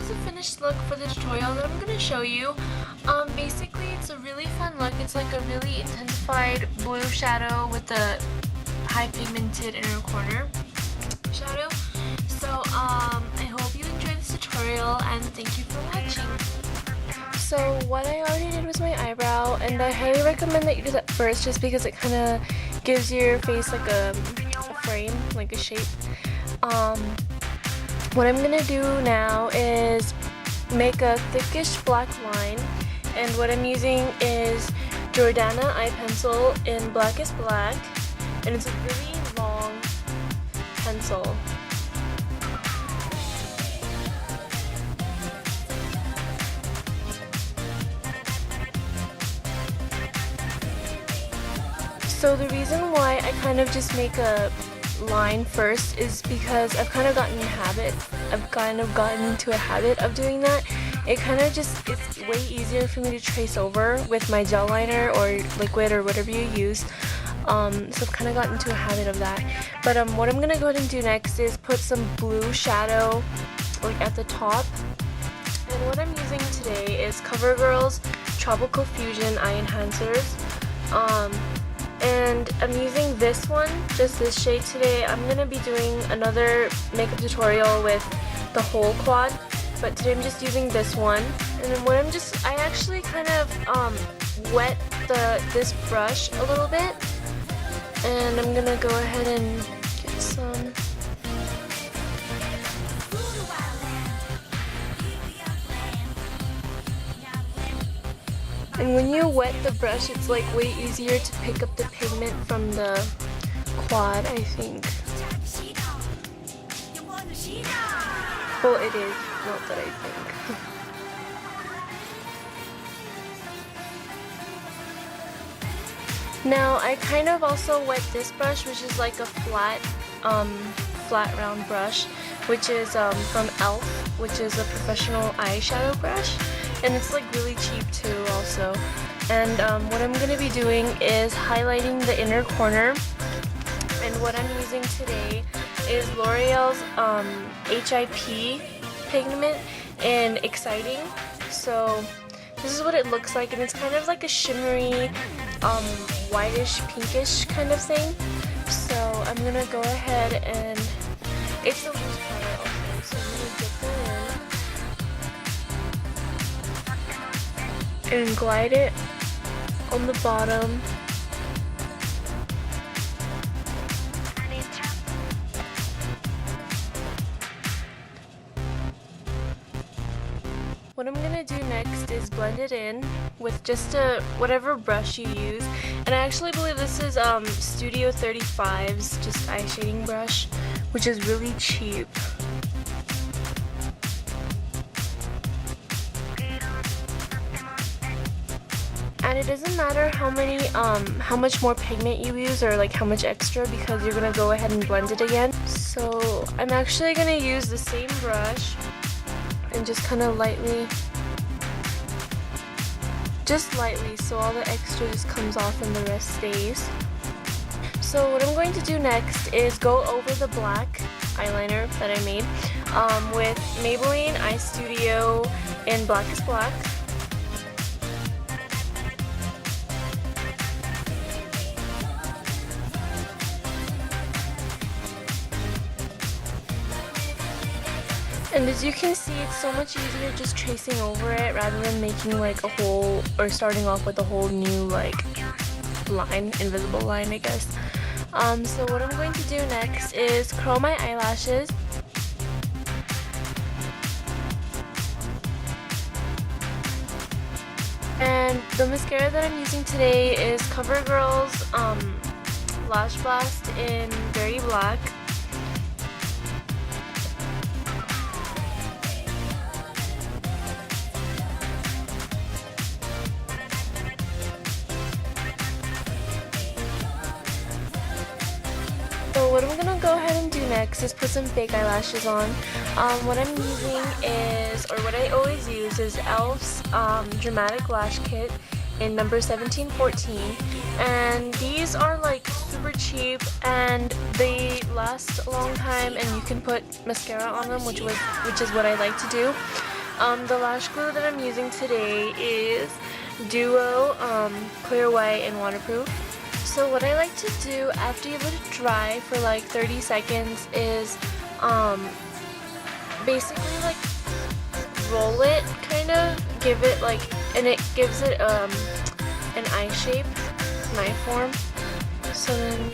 is a finished look for the tutorial that I'm going to show you. Basically, it's a really fun look. It's like a really intensified blue shadow with a high pigmented inner corner shadow. So, I hope you enjoyed this tutorial and thank you for watching. So what I already did was my eyebrow, and I highly recommend that you do that first just because it kind of gives your face like a frame, like a shape. What I'm gonna do now is make a thickish black line, and what I'm using is Jordana eye pencil in Blackest Black, and it's a really long pencil. So the reason why I kind of just make a line first is because I've kind of gotten into a habit of doing that. It's way easier for me to trace over with my gel liner or liquid or whatever you use. So I've kind of gotten into a habit of that. But what I'm going to go ahead and do next is put some blue shadow like at the top. And what I'm using today is CoverGirl's Tropical Fusion Eye Enhancers. And I'm using this one, just this shade today. I'm going to be doing another makeup tutorial with the whole quad, but today I'm just using this one. And then I actually kind of wet this brush a little bit, and I'm going to go ahead and get some. And when you wet the brush, it's like way easier to pick up the pigment from the quad, I think. Well, it is, not that I think. Now, I kind of also wet this brush, which is like a flat round brush, which is from e.l.f., which is a professional eyeshadow brush. And it's like really cheap too also. And what I'm going to be doing is highlighting the inner corner. And what I'm using today is L'Oreal's HIP pigment in Exciting. So this is what it looks like, and it's kind of like a shimmery whitish pinkish kind of thing. So I'm going to go ahead and it's a loose powder also, so I'm going to dip that in and glide it on the bottom. What I'm gonna do next is blend it in with just whatever brush you use, and I actually believe this is Studio 35's just eye shading brush, which is really cheap. And it doesn't matter how much more pigment you use or like how much extra, because you're gonna go ahead and blend it again. So I'm actually gonna use the same brush and just kind of lightly, so all the extra just comes off and the rest stays. So what I'm going to do next is go over the black eyeliner that I made with Maybelline Eye Studio in Blackest Black. And as you can see, it's so much easier just tracing over it rather than making like a whole, or starting off with a whole new like line, invisible line I guess. So what I'm going to do next is curl my eyelashes. And the mascara that I'm using today is CoverGirl's Lash Blast in Very Black. So what I'm gonna go ahead and do next is put some fake eyelashes on. What I'm using is, or what I always use is e.l.f.'s Dramatic Lash Kit in number 1714, and these are like super cheap and they last a long time, and you can put mascara on them, which is what I like to do. The lash glue that I'm using today is Duo Clear White and Waterproof. So what I like to do after you let it dry for like 30 seconds is basically like roll it, kind of give it like, and it gives it an eye shape, an eye form. So then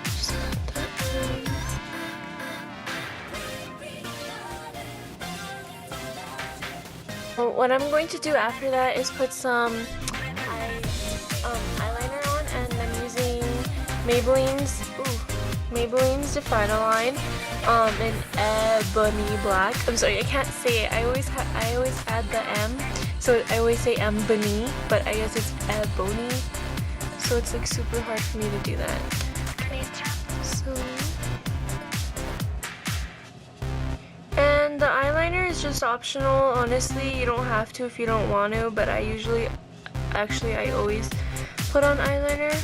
just put that in. What I'm going to do after that is put some eyeliner on, and I'm using Maybelline's Definer line in Ebony Black. I'm sorry, I can't say it. I always add the M, so I always say Ebony, but I guess it's Ebony. So it's like super hard for me to do that. So. And the eyeliner is just optional, honestly. You don't have to if you don't want to, but I always put on eyeliner.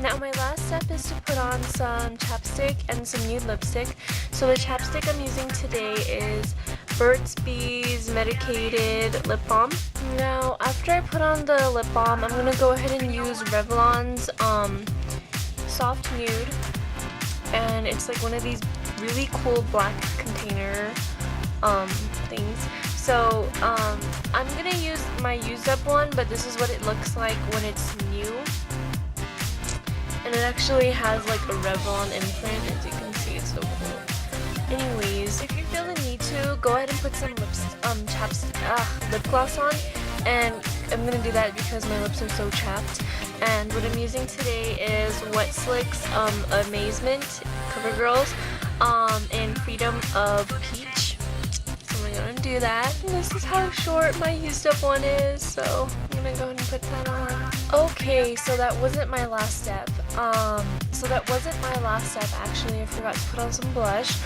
Now my last step is to put on some chapstick and some nude lipstick. So the chapstick I'm using today is Burt's Bees Medicated Lip Balm. Now after I put on the lip balm, I'm going to go ahead and use Revlon's Soft Nude. And it's like one of these really cool black container things. So I'm gonna use my used up one, but this is what it looks like when it's new. And it actually has like a Revlon imprint, as you can see. It's so cool. Anyways, if you feel the need to, go ahead and put some lip gloss on. And I'm gonna do that because my lips are so chapped. And what I'm using today is Wet Slick's Amazement CoverGirls in Freedom of Peach. So I'm gonna do that. And this is how short my used up one is. So I'm gonna go ahead and put that on. Okay, so that wasn't my last step. Actually. I forgot to put on some blush.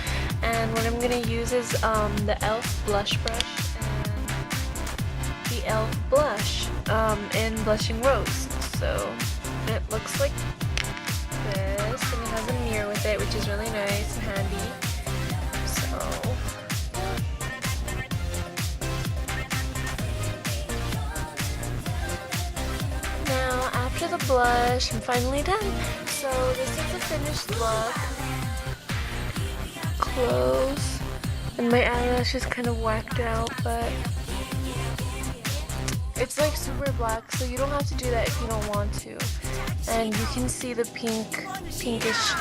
And what I'm gonna use is the e.l.f. blush brush and the e.l.f. blush in Blushing Rose. So it looks like this, and it has a mirror with it, which is really nice and handy. So now after the blush, I'm finally done. So this is the finished look. Close, and my eyelash is kind of whacked out, but it's like super black, so you don't have to do that if you don't want to. And you can see the pinkish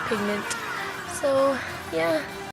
pigment. So yeah.